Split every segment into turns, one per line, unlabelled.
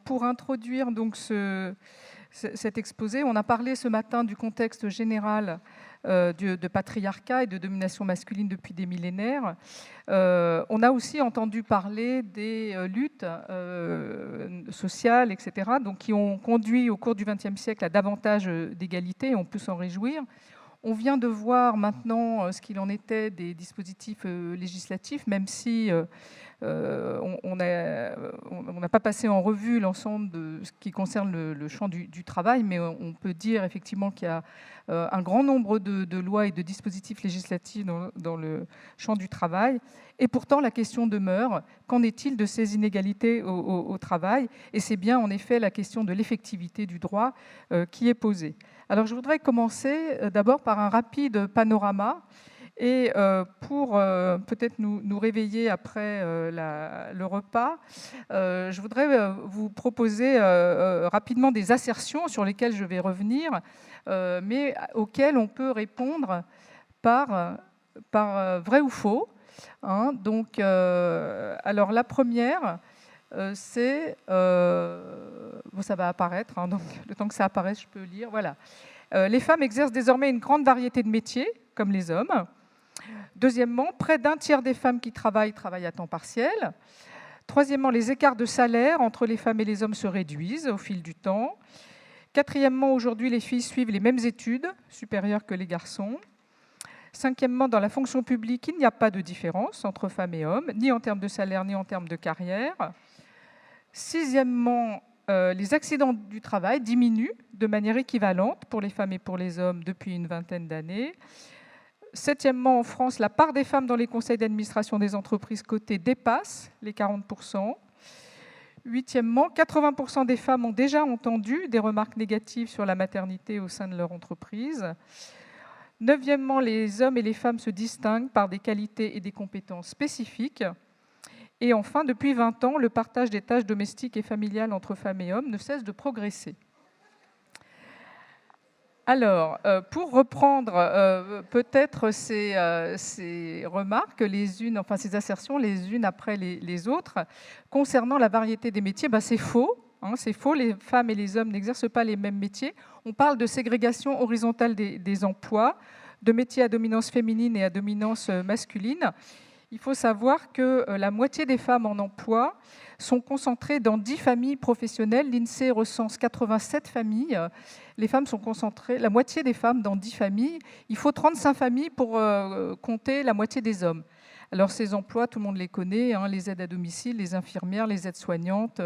pour introduire donc cet exposé, on a parlé ce matin du contexte général de patriarcat et de domination masculine depuis des millénaires. On a aussi entendu parler des luttes sociales, etc., donc, qui ont conduit au cours du XXe siècle à davantage d'égalité, et on peut s'en réjouir. On vient de voir maintenant ce qu'il en était des dispositifs législatifs, même si on n'a pas passé en revue l'ensemble de ce qui concerne le champ du travail, mais on peut dire effectivement qu'il y a un grand nombre de lois et de dispositifs législatifs dans le champ du travail. Et pourtant, la question demeure, qu'en est-il de ces inégalités au travail? Et c'est bien en effet la question de l'effectivité du droit qui est posée. Alors je voudrais commencer d'abord par un rapide panorama. Et pour peut-être nous réveiller après le repas, je voudrais vous proposer rapidement des assertions sur lesquelles je vais revenir, mais auxquelles on peut répondre par vrai ou faux. Hein. Donc, alors la première, c'est... bon, ça va apparaître, hein, donc le temps que ça apparaisse, je peux lire. Voilà. Les femmes exercent désormais une grande variété de métiers, comme les hommes. Deuxièmement, près d'un tiers des femmes qui travaillent à temps partiel. Troisièmement, les écarts de salaire entre les femmes et les hommes se réduisent au fil du temps. Quatrièmement, aujourd'hui, les filles suivent les mêmes études supérieures que les garçons. Cinquièmement, dans la fonction publique, il n'y a pas de différence entre femmes et hommes, ni en termes de salaire, ni en termes de carrière. Sixièmement, les accidents du travail diminuent de manière équivalente pour les femmes et pour les hommes depuis une vingtaine d'années. Septièmement, en France, la part des femmes dans les conseils d'administration des entreprises cotées dépasse les 40%. Huitièmement, 80% des femmes ont déjà entendu des remarques négatives sur la maternité au sein de leur entreprise. Neuvièmement, les hommes et les femmes se distinguent par des qualités et des compétences spécifiques. Et enfin, depuis 20 ans, le partage des tâches domestiques et familiales entre femmes et hommes ne cesse de progresser. Alors, pour reprendre peut-être ces remarques, ces assertions les unes après les autres, concernant la variété des métiers, c'est faux. Hein, c'est faux, les femmes et les hommes n'exercent pas les mêmes métiers. On parle de ségrégation horizontale des emplois, de métiers à dominance féminine et à dominance masculine. Il faut savoir que la moitié des femmes en emploi sont concentrées dans 10 familles professionnelles. L'INSEE recense 87 familles. Les femmes sont concentrées, la moitié des femmes dans 10 familles. Il faut 35 familles pour compter la moitié des hommes. Alors ces emplois, tout le monde les connaît, hein, les aides à domicile, les infirmières, les aides-soignantes,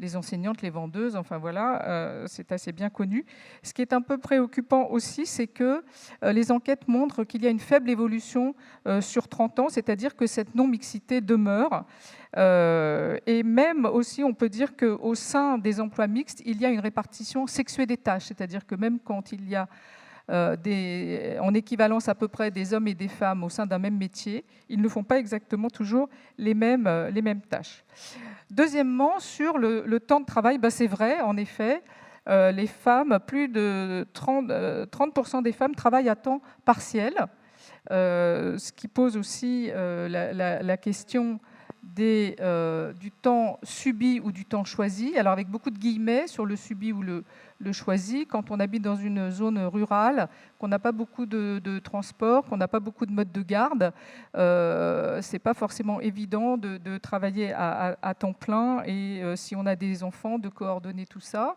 les enseignantes, les vendeuses, enfin voilà, c'est assez bien connu. Ce qui est un peu préoccupant aussi, c'est que les enquêtes montrent qu'il y a une faible évolution sur 30 ans, c'est-à-dire que cette non-mixité demeure. Et même aussi, on peut dire qu'au sein des emplois mixtes, il y a une répartition sexuée des tâches, c'est-à-dire que même quand il y a en équivalence à peu près des hommes et des femmes au sein d'un même métier, ils ne font pas exactement toujours les mêmes tâches. Deuxièmement, sur le temps de travail, c'est vrai, en effet, les femmes, plus de 30% des femmes travaillent à temps partiel, ce qui pose aussi la question du temps subi ou du temps choisi, alors avec beaucoup de guillemets sur le subi ou le choisi. Quand on habite dans une zone rurale, qu'on n'a pas beaucoup de transport, qu'on n'a pas beaucoup de modes de garde, c'est pas forcément évident de travailler à temps plein et si on a des enfants, de coordonner tout ça.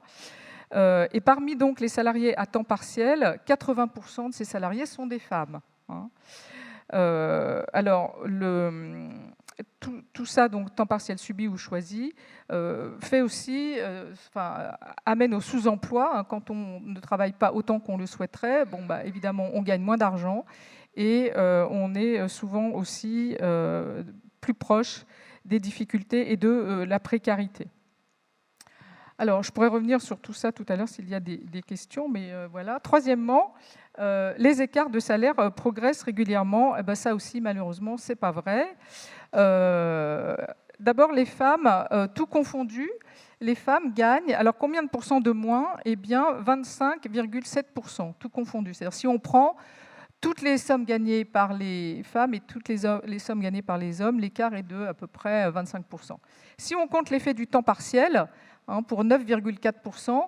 Et parmi donc les salariés à temps partiel, 80% de ces salariés sont des femmes. Hein. Alors, tout ça, donc temps partiel subi ou choisi, fait aussi, amène au sous-emploi. Hein, quand on ne travaille pas autant qu'on le souhaiterait, évidemment, on gagne moins d'argent et on est souvent aussi plus proche des difficultés et de la précarité. Alors, je pourrais revenir sur tout ça tout à l'heure s'il y a des questions, mais voilà. Troisièmement, les écarts de salaire progressent régulièrement. Ça aussi, malheureusement, ce n'est pas vrai. D'abord, les femmes, tout confondu, les femmes gagnent, alors combien de pourcents de moins? Eh bien, 25,7%, tout confondu. C'est-à-dire, si on prend toutes les sommes gagnées par les femmes et toutes les sommes gagnées par les hommes, l'écart est de à peu près 25%. Si on compte l'effet du temps partiel, pour 9,4%.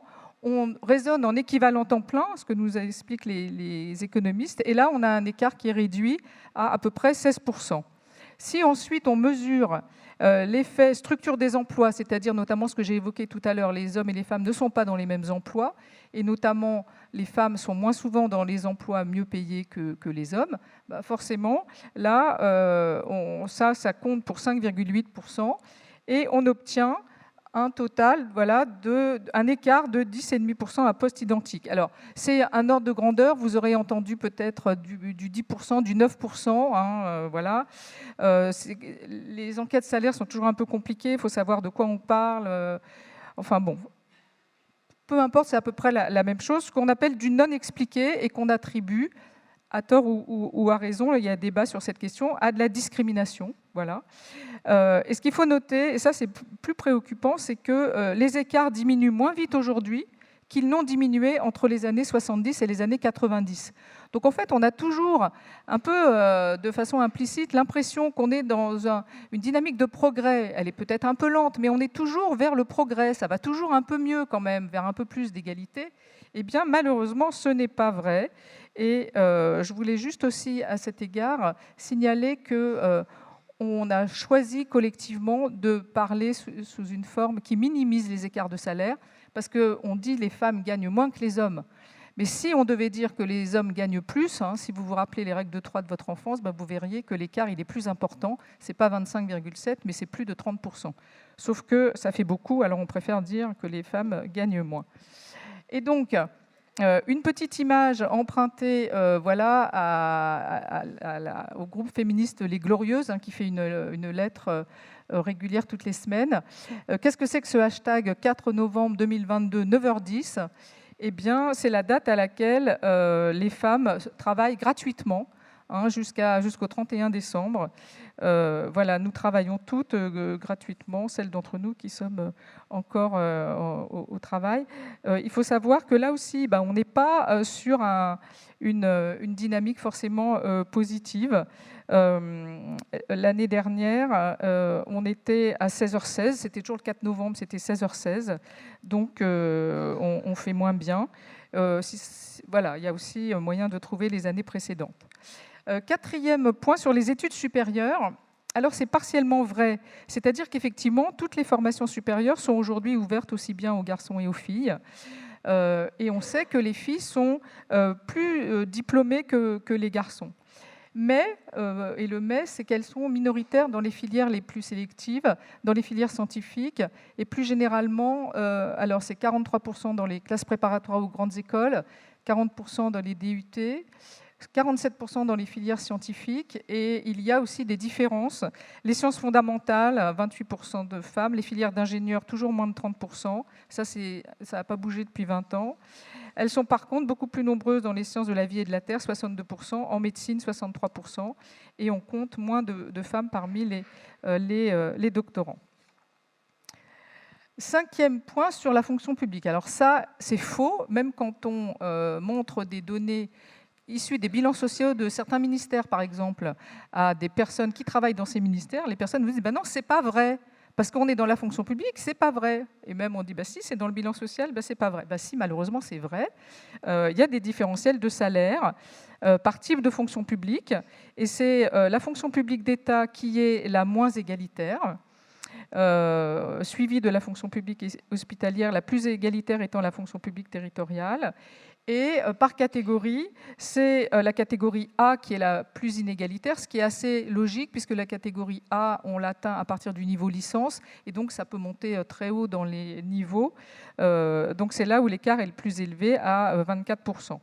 On raisonne en équivalent temps plein, ce que nous expliquent les économistes, et là, on a un écart qui est réduit à peu près 16%. Si ensuite on mesure l'effet structure des emplois, c'est-à-dire notamment ce que j'ai évoqué tout à l'heure, les hommes et les femmes ne sont pas dans les mêmes emplois, et notamment les femmes sont moins souvent dans les emplois mieux payés que les hommes, forcément, là, ça compte pour 5,8%, et on obtient un total, voilà, un écart de 10,5% à poste identique. Alors, c'est un ordre de grandeur, vous aurez entendu peut-être du 10%, du 9%, voilà. Les enquêtes salaires sont toujours un peu compliquées, il faut savoir de quoi on parle. Enfin bon, peu importe, c'est à peu près la même chose, ce qu'on appelle du non expliqué et qu'on attribue, à tort ou à raison, il y a débat sur cette question, à de la discrimination. Voilà. Et ce qu'il faut noter, et ça c'est plus préoccupant, c'est que les écarts diminuent moins vite aujourd'hui qu'ils n'ont diminué entre les années 70 et les années 90. Donc en fait, on a toujours un peu, de façon implicite, l'impression qu'on est dans une dynamique de progrès. Elle est peut-être un peu lente, mais on est toujours vers le progrès. Ça va toujours un peu mieux quand même, vers un peu plus d'égalité. Eh bien, malheureusement, ce n'est pas vrai. Et je voulais juste aussi, à cet égard, signaler que on a choisi collectivement de parler sous une forme qui minimise les écarts de salaire, parce qu'on dit que les femmes gagnent moins que les hommes. Mais si on devait dire que les hommes gagnent plus, si vous vous rappelez les règles de 3 de votre enfance, vous verriez que l'écart il est plus important. Ce n'est pas 25,7, mais c'est plus de 30%. Sauf que ça fait beaucoup, alors on préfère dire que les femmes gagnent moins. Et donc, une petite image empruntée voilà, au groupe féministe Les Glorieuses, qui fait une lettre régulière toutes les semaines. Qu'est-ce que c'est que ce hashtag 4 novembre 2022, 9h10 ? Eh bien, c'est la date à laquelle les femmes travaillent gratuitement, jusqu'au 31 décembre. Voilà, nous travaillons toutes gratuitement, celles d'entre nous qui sommes encore au travail. Il faut savoir que là aussi, on n'est pas sur une dynamique forcément positive. L'année dernière, on était à 16h16, c'était toujours le 4 novembre, c'était 16h16, donc on fait moins bien. Voilà, il y a aussi moyen de trouver les années précédentes. Quatrième point sur les études supérieures. Alors c'est partiellement vrai, c'est-à-dire qu'effectivement toutes les formations supérieures sont aujourd'hui ouvertes aussi bien aux garçons et aux filles. Et on sait que les filles sont plus diplômées que les garçons. Mais, et le mais, c'est qu'elles sont minoritaires dans les filières les plus sélectives, dans les filières scientifiques, et plus généralement, alors c'est 43% dans les classes préparatoires aux grandes écoles, 40% dans les DUT, 47% dans les filières scientifiques, et il y a aussi des différences. Les sciences fondamentales, 28% de femmes, les filières d'ingénieurs, toujours moins de 30%, ça n'a pas bougé depuis 20 ans. Elles sont par contre beaucoup plus nombreuses dans les sciences de la vie et de la terre, 62%, en médecine, 63%, et on compte moins de femmes parmi les doctorants. Cinquième point sur la fonction publique. Alors ça, c'est faux, même quand on montre des données issues des bilans sociaux de certains ministères, par exemple, à des personnes qui travaillent dans ces ministères, les personnes vous disent non, c'est pas vrai. Parce qu'on est dans la fonction publique, c'est pas vrai. Et même on dit, si, c'est dans le bilan social, c'est pas vrai. Si, malheureusement, c'est vrai. Il y a des différentiels de salaire par type de fonction publique. Et c'est la fonction publique d'État qui est la moins égalitaire, suivie de la fonction publique hospitalière, la plus égalitaire étant la fonction publique territoriale. Et par catégorie, c'est la catégorie A qui est la plus inégalitaire, ce qui est assez logique puisque la catégorie A, on l'atteint à partir du niveau licence et donc ça peut monter très haut dans les niveaux. Donc c'est là où l'écart est le plus élevé à 24%.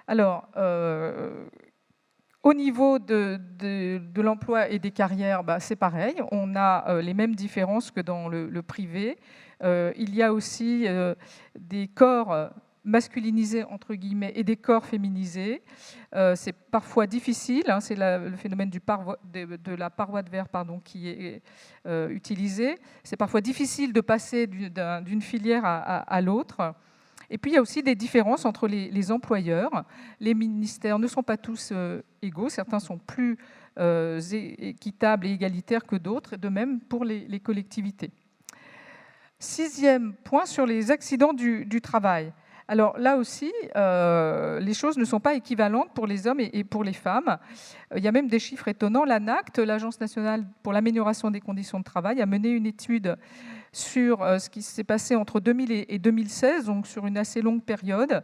Alors, au niveau de l'emploi et des carrières, c'est pareil. On a les mêmes différences que dans le privé. Il y a aussi des corps masculinisés entre guillemets et des corps féminisés. C'est parfois difficile, c'est le phénomène de la paroi de verre qui est utilisé. C'est parfois difficile de passer d'une filière à l'autre. Et puis il y a aussi des différences entre les employeurs. Les ministères ne sont pas tous égaux, certains sont plus équitables et égalitaires que d'autres, et de même pour les collectivités. 6e point sur les accidents du travail. Alors là aussi, les choses ne sont pas équivalentes pour les hommes et pour les femmes. Il y a même des chiffres étonnants. L'ANACT, l'Agence nationale pour l'amélioration des conditions de travail, a mené une étude sur ce qui s'est passé entre 2000 et 2016, donc sur une assez longue période,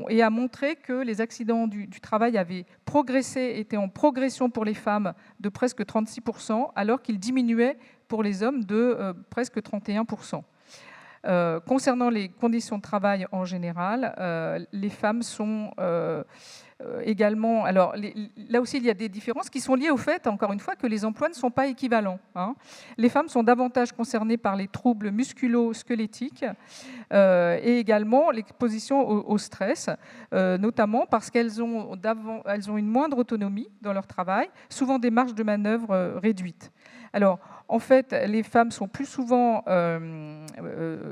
et a montré que les accidents du travail avaient progressé, étaient en progression pour les femmes de presque 36%, alors qu'ils diminuaient pour les hommes de presque 31%. Concernant les conditions de travail en général, les femmes sont également... Alors, là aussi, il y a des différences qui sont liées au fait, encore une fois, que les emplois ne sont pas équivalents. Les femmes sont davantage concernées par les troubles musculo-squelettiques et également l'exposition au stress, notamment parce qu'elles ont une moindre autonomie dans leur travail, souvent des marges de manœuvre réduites. Alors, en fait, les femmes sont plus souvent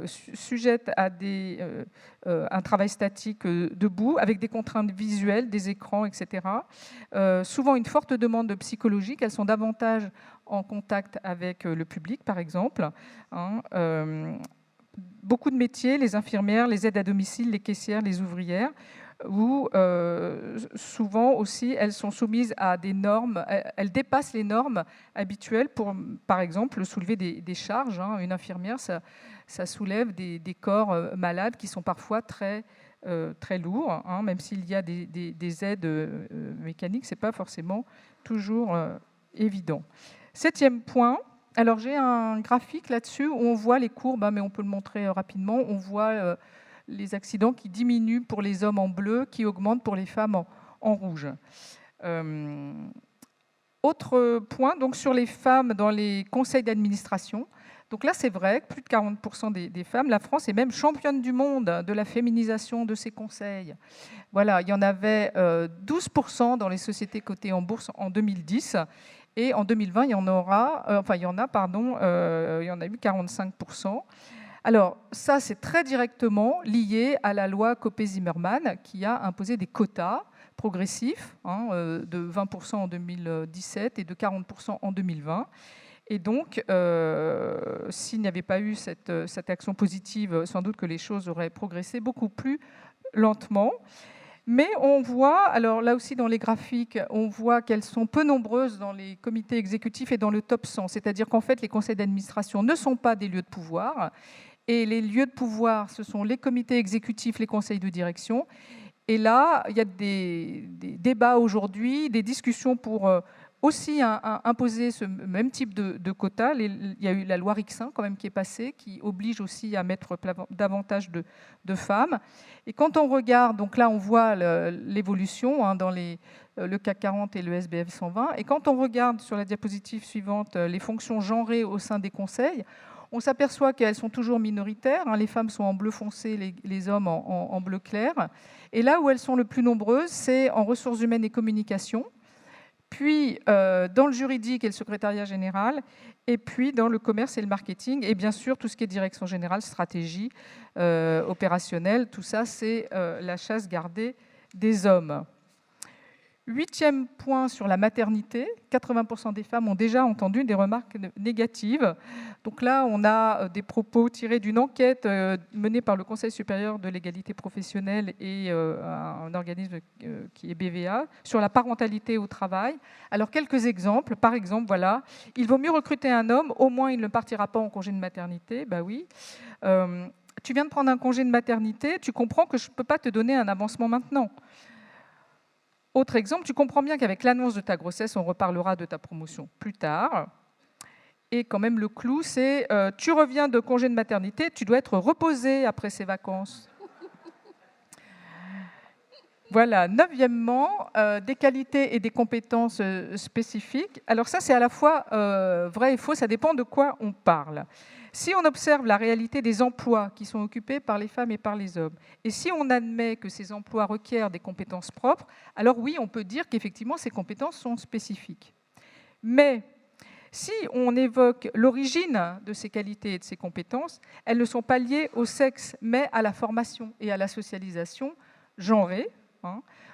sujettes à un travail statique debout, avec des contraintes visuelles, des écrans, etc. Souvent une forte demande psychologique. Elles sont davantage en contact avec le public, par exemple. Beaucoup de métiers, les infirmières, les aides à domicile, les caissières, les ouvrières, où souvent aussi elles sont soumises à des normes, elles dépassent les normes habituelles pour, par exemple, soulever des charges. Une infirmière, ça soulève des corps malades qui sont parfois très lourds, même s'il y a des aides mécaniques, ce n'est pas forcément toujours évident. 7e point. Alors j'ai un graphique là-dessus où on voit les courbes, mais on peut le montrer rapidement. On voit les accidents qui diminuent pour les hommes en bleu, qui augmentent pour les femmes en rouge. Autre point, donc sur les femmes dans les conseils d'administration. Donc là, c'est vrai que plus de 40% des femmes, la France est même championne du monde de la féminisation de ces conseils. Voilà, il y en avait 12% dans les sociétés cotées en bourse en 2010. Et en 2020, il y en a eu 45%. Alors, ça, c'est très directement lié à la loi Copé-Zimmermann qui a imposé des quotas progressifs de 20% en 2017 et de 40% en 2020. Et donc, s'il n'y avait pas eu cette action positive, sans doute que les choses auraient progressé beaucoup plus lentement. Mais on voit, alors là aussi dans les graphiques, on voit qu'elles sont peu nombreuses dans les comités exécutifs et dans le top 100. C'est-à-dire qu'en fait, les conseils d'administration ne sont pas des lieux de pouvoir. Et les lieux de pouvoir, ce sont les comités exécutifs, les conseils de direction. Et là, il y a des débats aujourd'hui, des discussions pour aussi imposer ce même type de quotas. Il y a eu la loi Rixin quand même qui est passée, qui oblige aussi à mettre davantage de femmes. Et quand on regarde, donc là on voit l'évolution dans le CAC 40 et le SBF 120. Et quand on regarde sur la diapositive suivante les fonctions genrées au sein des conseils, on s'aperçoit qu'elles sont toujours minoritaires. Les femmes sont en bleu foncé, les hommes en bleu clair. Et là où elles sont le plus nombreuses, c'est en ressources humaines et communication, puis dans le juridique et le secrétariat général, et puis dans le commerce et le marketing, et bien sûr tout ce qui est direction générale, stratégie, opérationnelle, tout ça c'est la chasse gardée des hommes. 8e point sur la maternité, 80% des femmes ont déjà entendu des remarques négatives. Donc là, on a des propos tirés d'une enquête menée par le Conseil supérieur de l'égalité professionnelle et un organisme qui est BVA sur la parentalité au travail. Alors, quelques exemples. Par exemple, voilà, il vaut mieux recruter un homme, au moins il ne partira pas en congé de maternité. Ben oui. Tu viens de prendre un congé de maternité, tu comprends que je ne peux pas te donner un avancement maintenant. Autre exemple, tu comprends bien qu'avec l'annonce de ta grossesse, on reparlera de ta promotion plus tard. Et quand même, le clou, c'est tu reviens de congé de maternité, tu dois être reposé après ces vacances. Voilà, 9e, des qualités et des compétences spécifiques. Alors ça, c'est à la fois vrai et faux, ça dépend de quoi on parle. Si on observe la réalité des emplois qui sont occupés par les femmes et par les hommes, et si on admet que ces emplois requièrent des compétences propres, alors oui, on peut dire qu'effectivement, ces compétences sont spécifiques. Mais si on évoque l'origine de ces qualités et de ces compétences, elles ne sont pas liées au sexe, mais à la formation et à la socialisation genrée.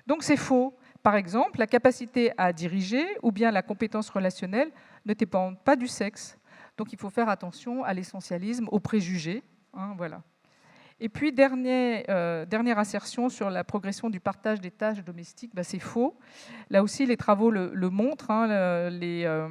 Donc c'est faux. Par exemple, la capacité à diriger ou bien la compétence relationnelle ne dépendent pas du sexe. Donc il faut faire attention à l'essentialisme, aux préjugés. Hein, voilà. Et puis, dernière assertion sur la progression du partage des tâches domestiques, c'est faux. Là aussi, les travaux le montrent. Hein,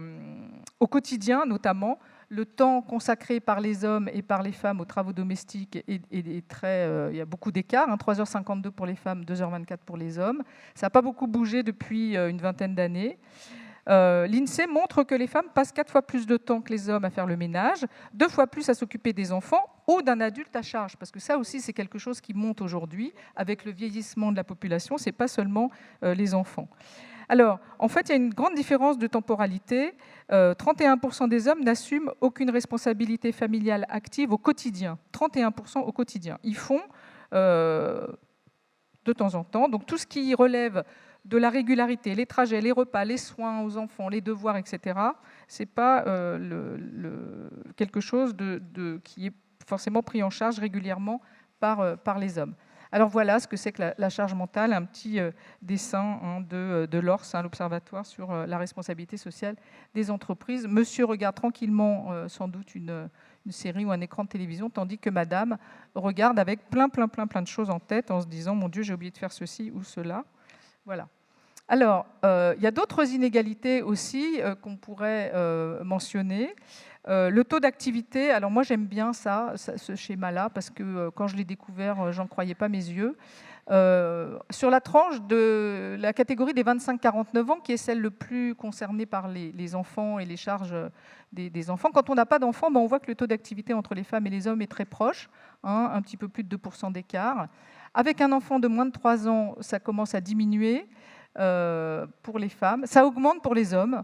au quotidien, notamment, le temps consacré par les hommes et par les femmes aux travaux domestiques est très... il y a beaucoup d'écart, 3h52 pour les femmes, 2h24 pour les hommes. Ça n'a pas beaucoup bougé depuis une vingtaine d'années. L'INSEE montre que les femmes passent 4 fois plus de temps que les hommes à faire le ménage, 2 fois plus à s'occuper des enfants ou d'un adulte à charge, parce que ça aussi c'est quelque chose qui monte aujourd'hui avec le vieillissement de la population, c'est pas seulement les enfants. Alors, en fait, il y a une grande différence de temporalité. 31% des hommes n'assument aucune responsabilité familiale active au quotidien. 31% au quotidien. Ils font de temps en temps. Donc tout ce qui relève de la régularité, les trajets, les repas, les soins aux enfants, les devoirs, etc., ce n'est pas quelque chose qui est forcément pris en charge régulièrement par les hommes. Alors voilà ce que c'est que la charge mentale, un petit dessin de l'ORS, l'Observatoire sur la responsabilité sociale des entreprises. Monsieur regarde tranquillement sans doute une série ou un écran de télévision, tandis que madame regarde avec plein de choses en tête en se disant « Mon Dieu, j'ai oublié de faire ceci ou cela ». Voilà. Alors, il y a d'autres inégalités aussi qu'on pourrait mentionner. Le taux d'activité, alors moi j'aime bien ce schéma-là, parce que quand je l'ai découvert, j'en croyais pas mes yeux. Sur la tranche de la catégorie des 25-49 ans, qui est celle le plus concernée par les enfants et les charges des enfants, quand on n'a pas d'enfants, on voit que le taux d'activité entre les femmes et les hommes est très proche, un petit peu plus de 2% d'écart. Avec un enfant de moins de 3 ans, ça commence à diminuer pour les femmes, ça augmente pour les hommes.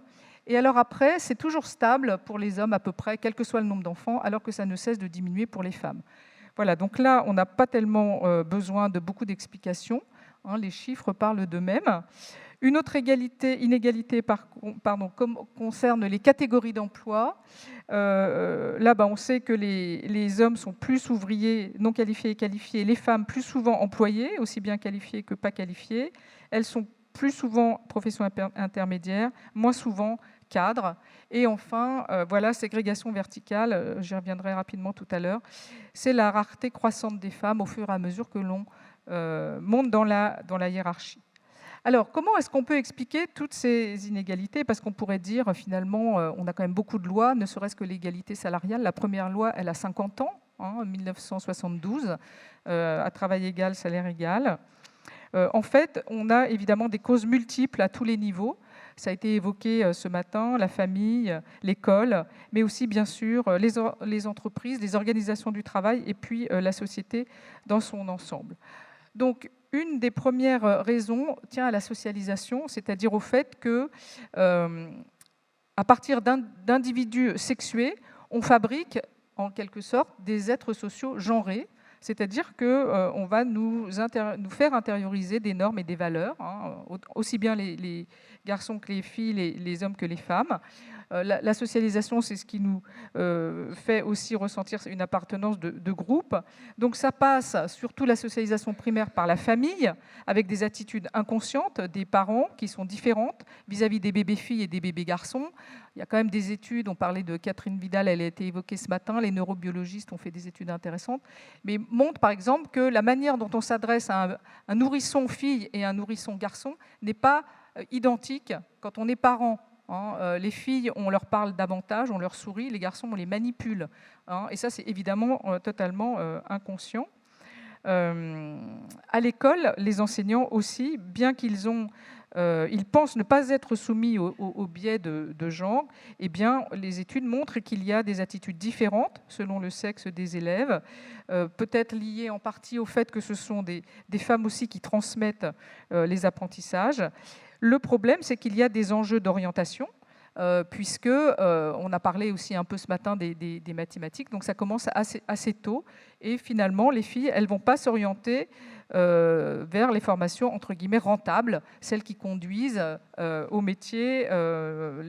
Et alors après, c'est toujours stable pour les hommes à peu près, quel que soit le nombre d'enfants, alors que ça ne cesse de diminuer pour les femmes. Voilà, donc là, on n'a pas tellement besoin de beaucoup d'explications. Les chiffres parlent d'eux-mêmes. Une autre inégalité concerne les catégories d'emploi. Là, on sait que les hommes sont plus ouvriers, non qualifiés et qualifiés, les femmes plus souvent employées, aussi bien qualifiées que pas qualifiées. Elles sont plus souvent profession intermédiaire, moins souvent cadre. Et enfin, voilà, ségrégation verticale, j'y reviendrai rapidement tout à l'heure, c'est la rareté croissante des femmes au fur et à mesure que l'on monte dans la hiérarchie. Alors, comment est-ce qu'on peut expliquer toutes ces inégalités? Parce qu'on pourrait dire, finalement, on a quand même beaucoup de lois, ne serait-ce que l'égalité salariale. La première loi, elle a 50 ans, 1972, à travail égal, salaire égal. En fait, on a évidemment des causes multiples à tous les niveaux. Ça a été évoqué ce matin, la famille, l'école, mais aussi bien sûr les entreprises, les organisations du travail et puis la société dans son ensemble. Donc, une des premières raisons tient à la socialisation, c'est-à-dire au fait que, à partir d'individus sexués, on fabrique en quelque sorte des êtres sociaux genrés. C'est-à-dire qu'on va nous faire intérioriser des normes et des valeurs, aussi bien les garçons que les filles, les hommes que les femmes. La socialisation, c'est ce qui nous fait aussi ressentir une appartenance de groupe. Donc ça passe, surtout la socialisation primaire, par la famille, avec des attitudes inconscientes des parents qui sont différentes vis-à-vis des bébés filles et des bébés garçons. Il y a quand même des études, on parlait de Catherine Vidal, elle a été évoquée ce matin, les neurobiologistes ont fait des études intéressantes, mais montrent par exemple que la manière dont on s'adresse à un nourrisson fille et un nourrisson garçon n'est pas identique quand on est parent. Les filles, on leur parle davantage, on leur sourit, les garçons, on les manipule. Et ça, c'est évidemment totalement inconscient. À l'école, les enseignants aussi, bien qu'ils ils pensent ne pas être soumis au biais de genre, eh bien, les études montrent qu'il y a des attitudes différentes selon le sexe des élèves, peut-être liées en partie au fait que ce sont des femmes aussi qui transmettent les apprentissages. Le problème, c'est qu'il y a des enjeux d'orientation, puisque on a parlé aussi un peu ce matin des mathématiques, donc ça commence assez tôt, et finalement, les filles, elles ne vont pas s'orienter vers les formations, entre guillemets, rentables, celles qui conduisent aux métiers à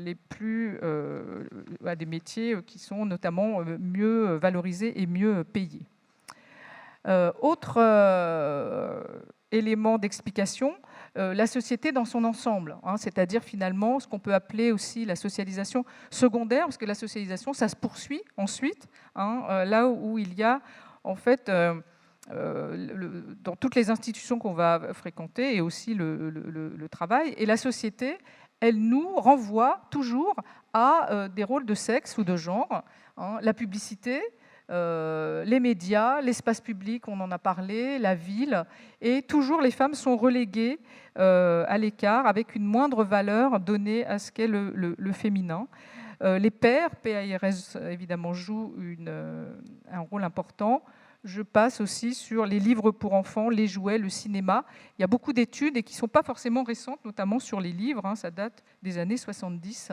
des métiers qui sont notamment mieux valorisés et mieux payés. Autre élément d'explication, la société dans son ensemble, hein, c'est-à-dire finalement ce qu'on peut appeler aussi la socialisation secondaire, parce que la socialisation, ça se poursuit ensuite, hein, là où il y a en fait dans toutes les institutions qu'on va fréquenter et aussi le travail. Et la société, elle nous renvoie toujours à des rôles de sexe ou de genre, hein, la publicité, les médias, l'espace public, on en a parlé, la ville, et toujours les femmes sont reléguées à l'écart avec une moindre valeur donnée à ce qu'est le féminin. Les pairs, PAIRS évidemment, jouent un rôle important. Je passe aussi sur les livres pour enfants, les jouets, le cinéma. Il y a beaucoup d'études et qui ne sont pas forcément récentes, notamment sur les livres, hein, ça date des années 70,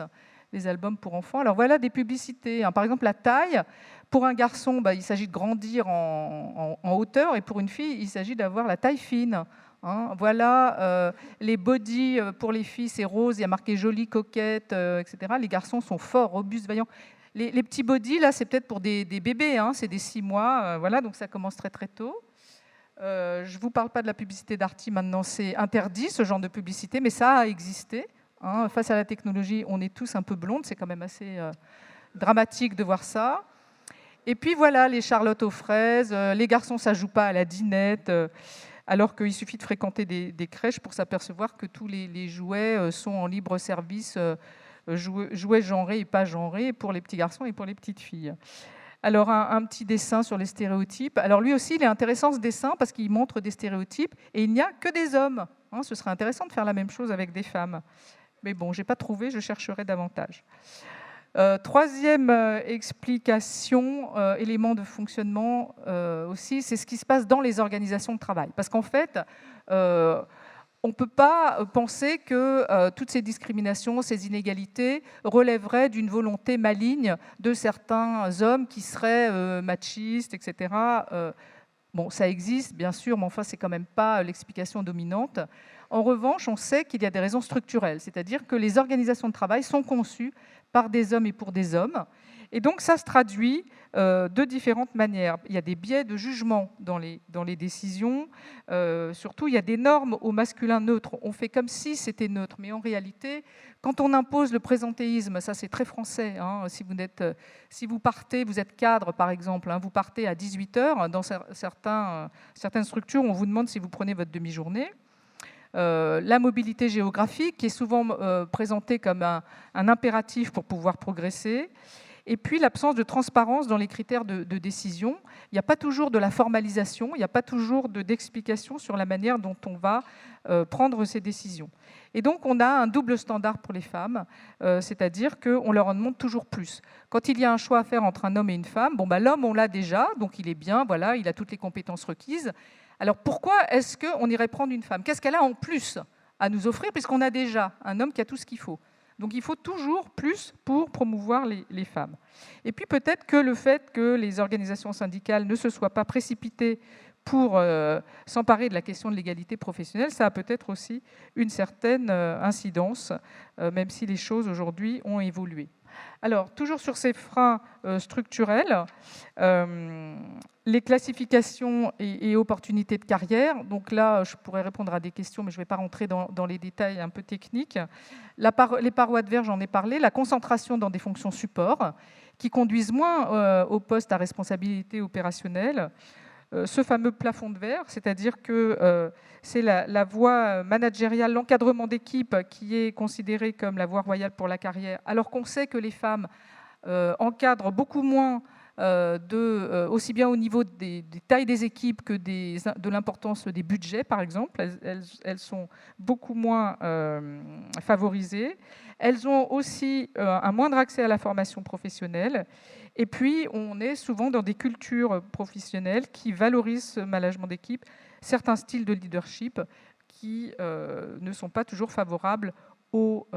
les albums pour enfants. Alors voilà des publicités, hein. Par exemple, la taille. Pour un garçon, il s'agit de grandir en hauteur, et pour une fille, il s'agit d'avoir la taille fine. Hein. Voilà, les body pour les filles, c'est rose, il y a marqué jolie, coquette, etc. Les garçons sont forts, robustes, vaillants. Les petits body, là, c'est peut-être pour des bébés, hein, c'est des 6 mois, voilà, donc ça commence très très tôt. Je ne vous parle pas de la publicité Darty maintenant, c'est interdit ce genre de publicité, mais ça a existé. Hein. Face à la technologie, on est tous un peu blondes, c'est quand même assez dramatique de voir ça. Et puis voilà, les Charlotte aux fraises, les garçons, ça ne joue pas à la dinette, alors qu'il suffit de fréquenter des crèches pour s'apercevoir que tous les jouets sont en libre service, jouets genrés et pas genrés, pour les petits garçons et pour les petites filles. Alors, un petit dessin sur les stéréotypes. Alors, lui aussi, il est intéressant, ce dessin, parce qu'il montre des stéréotypes, et il n'y a que des hommes. Hein, ce serait intéressant de faire la même chose avec des femmes. Mais bon, je n'ai pas trouvé, je chercherai davantage. Troisième explication, élément de fonctionnement aussi, c'est ce qui se passe dans les organisations de travail. Parce qu'en fait, on ne peut pas penser que toutes ces discriminations, ces inégalités relèveraient d'une volonté maligne de certains hommes qui seraient machistes, etc. Bon, ça existe, bien sûr, mais enfin, ce n'est quand même pas l'explication dominante. En revanche, on sait qu'il y a des raisons structurelles, c'est-à-dire que les organisations de travail sont conçues par des hommes et pour des hommes. Et donc, ça se traduit de différentes manières. Il y a des biais de jugement dans les décisions. Surtout, il y a des normes au masculin neutre. On fait comme si c'était neutre. Mais en réalité, quand on impose le présentéisme, ça c'est très français. Hein, si vous partez, vous êtes cadre par exemple, hein, vous partez à 18h. Dans certaines structures, on vous demande si vous prenez votre demi-journée. La mobilité géographique, qui est souvent présentée comme un impératif pour pouvoir progresser. Et puis l'absence de transparence dans les critères de décision. Il n'y a pas toujours de la formalisation, il n'y a pas toujours d'explication sur la manière dont on va prendre ces décisions. Et donc on a un double standard pour les femmes, c'est-à-dire qu'on leur en demande toujours plus. Quand il y a un choix à faire entre un homme et une femme, l'homme on l'a déjà, donc il est bien, voilà, il a toutes les compétences requises. Alors pourquoi est-ce qu'on irait prendre une femme? Qu'est-ce qu'elle a en plus à nous offrir, puisqu'on a déjà un homme qui a tout ce qu'il faut? Donc il faut toujours plus pour promouvoir les femmes. Et puis peut-être que le fait que les organisations syndicales ne se soient pas précipitées pour s'emparer de la question de l'égalité professionnelle, ça a peut-être aussi une certaine incidence, même si les choses aujourd'hui ont évolué. Alors, toujours sur ces freins structurels, les classifications et opportunités de carrière. Donc là, je pourrais répondre à des questions, mais je ne vais pas rentrer dans les détails un peu techniques. Les parois de verre, j'en ai parlé. La concentration dans des fonctions support, qui conduisent moins aux postes à responsabilité opérationnelle. Ce fameux plafond de verre, c'est-à-dire que c'est la voie managériale, l'encadrement d'équipe qui est considérée comme la voie royale pour la carrière, alors qu'on sait que les femmes encadrent beaucoup moins, aussi bien au niveau des tailles des équipes que de l'importance des budgets, par exemple. Elles sont beaucoup moins favorisées. Elles ont aussi un moindre accès à la formation professionnelle. Et puis, on est souvent dans des cultures professionnelles qui valorisent ce management d'équipe, certains styles de leadership qui ne sont pas toujours favorables aux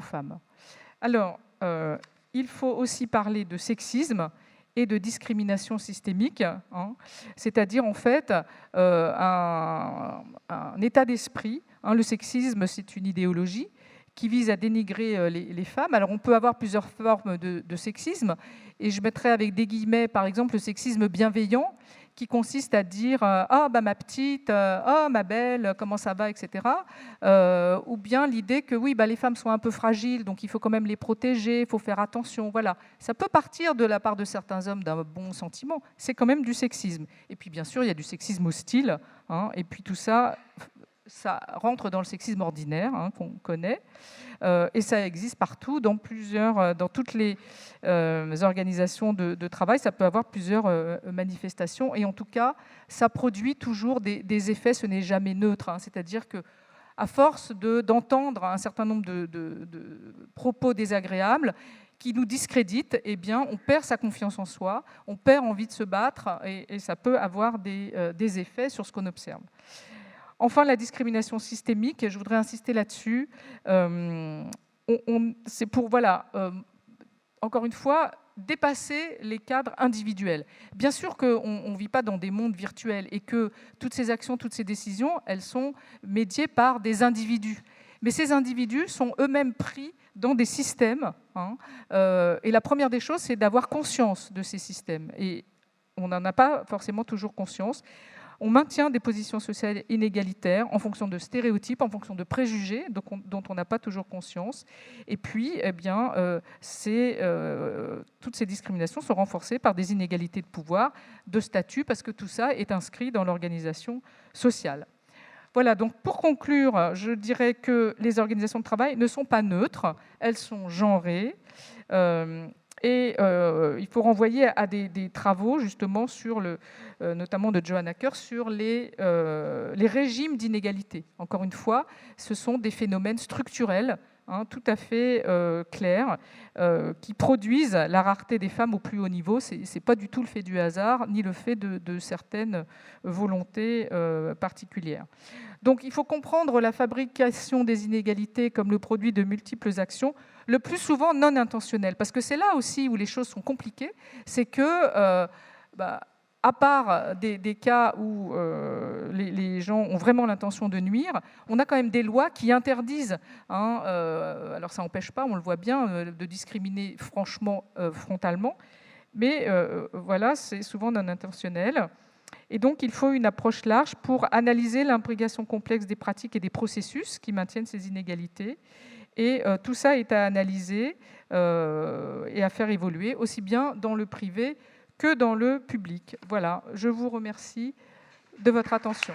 femmes. Alors, il faut aussi parler de sexisme et de discrimination systémique, hein, c'est-à-dire en fait un état d'esprit. Hein, le sexisme, c'est une idéologie qui vise à dénigrer les femmes. Alors on peut avoir plusieurs formes de sexisme, et je mettrai avec des guillemets, par exemple, le sexisme bienveillant, qui consiste à dire ah bah ma petite, ah ma belle, comment ça va, etc. Ou bien l'idée que oui, bah, les femmes sont un peu fragiles, donc il faut quand même les protéger, il faut faire attention. Voilà, ça peut partir de la part de certains hommes d'un bon sentiment. C'est quand même du sexisme. Et puis bien sûr, il y a du sexisme hostile, hein, et puis tout ça, ça rentre dans le sexisme ordinaire, hein, qu'on connaît. Et ça existe partout, dans toutes les organisations de travail. Ça peut avoir plusieurs manifestations. Et en tout cas, ça produit toujours des effets. Ce n'est jamais neutre. Hein. C'est-à-dire que, à force d'entendre un certain nombre de propos désagréables qui nous discréditent, eh bien, on perd sa confiance en soi, on perd envie de se battre, et ça peut avoir des effets sur ce qu'on observe. Enfin, la discrimination systémique, je voudrais insister là-dessus. C'est pour, voilà, encore une fois, dépasser les cadres individuels. Bien sûr qu'on ne vit pas dans des mondes virtuels et que toutes ces actions, toutes ces décisions, elles sont médiées par des individus. Mais ces individus sont eux-mêmes pris dans des systèmes. Hein, et la première des choses, c'est d'avoir conscience de ces systèmes. Et on n'en a pas forcément toujours conscience. On maintient des positions sociales inégalitaires en fonction de stéréotypes, en fonction de préjugés dont on n'a pas toujours conscience. Et puis, eh bien, toutes ces discriminations sont renforcées par des inégalités de pouvoir, de statut, parce que tout ça est inscrit dans l'organisation sociale. Voilà, donc pour conclure, je dirais que les organisations de travail ne sont pas neutres, elles sont genrées. Il faut renvoyer à des travaux, justement, notamment de Johanna Acker, sur les régimes d'inégalité. Encore une fois, ce sont des phénomènes structurels, hein, tout à fait clairs, qui produisent la rareté des femmes au plus haut niveau. Ce n'est pas du tout le fait du hasard, ni le fait de certaines volontés particulières. Donc il faut comprendre la fabrication des inégalités comme le produit de multiples actions, le plus souvent non intentionnelles. Parce que c'est là aussi où les choses sont compliquées, c'est que, à part des cas où les gens ont vraiment l'intention de nuire, on a quand même des lois qui interdisent, hein, alors ça n'empêche pas, on le voit bien, de discriminer franchement, frontalement, mais voilà, c'est souvent non intentionnel. Et donc, il faut une approche large pour analyser l'imbrication complexe des pratiques et des processus qui maintiennent ces inégalités. Et tout ça est à analyser et à faire évoluer, aussi bien dans le privé que dans le public. Voilà, je vous remercie de votre attention.